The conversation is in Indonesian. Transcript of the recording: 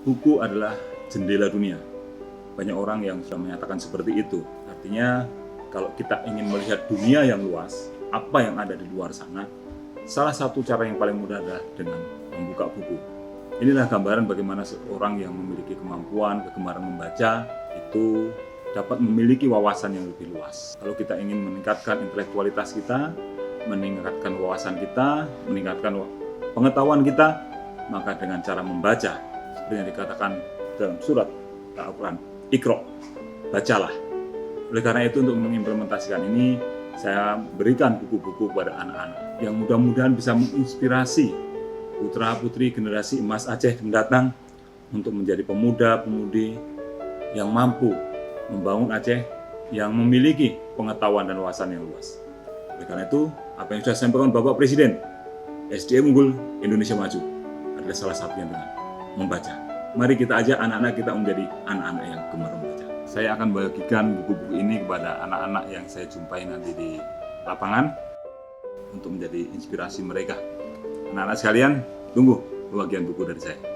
Buku adalah jendela dunia. Banyak orang yang sudah menyatakan seperti itu. Artinya, kalau kita ingin melihat dunia yang luas, apa yang ada di luar sana, salah satu cara yang paling mudah adalah dengan membuka buku. Inilah gambaran bagaimana seorang yang memiliki kemampuan, kegemaran membaca, itu dapat memiliki wawasan yang lebih luas. Kalau kita ingin meningkatkan intelektualitas kita, meningkatkan wawasan kita, meningkatkan pengetahuan kita, maka dengan cara membaca, seperti yang dikatakan dalam surat Al-Quran, Iqra, bacalah. Oleh karena itu, untuk mengimplementasikan ini, saya berikan buku-buku kepada anak-anak yang mudah-mudahan bisa menginspirasi putra-putri generasi emas Aceh mendatang untuk menjadi pemuda-pemudi yang mampu membangun Aceh yang memiliki pengetahuan dan wawasan yang luas. Oleh karena itu, apa yang sudah disampaikan Bapak Presiden, SDM unggul Indonesia maju adalah salah satunya dengan membaca. Mari kita ajak anak-anak kita menjadi anak-anak yang gemar membaca. Saya akan bagikan buku-buku ini kepada anak-anak yang saya jumpai nanti di lapangan untuk menjadi inspirasi mereka. Anak-anak sekalian, tunggu pembagian buku dari saya.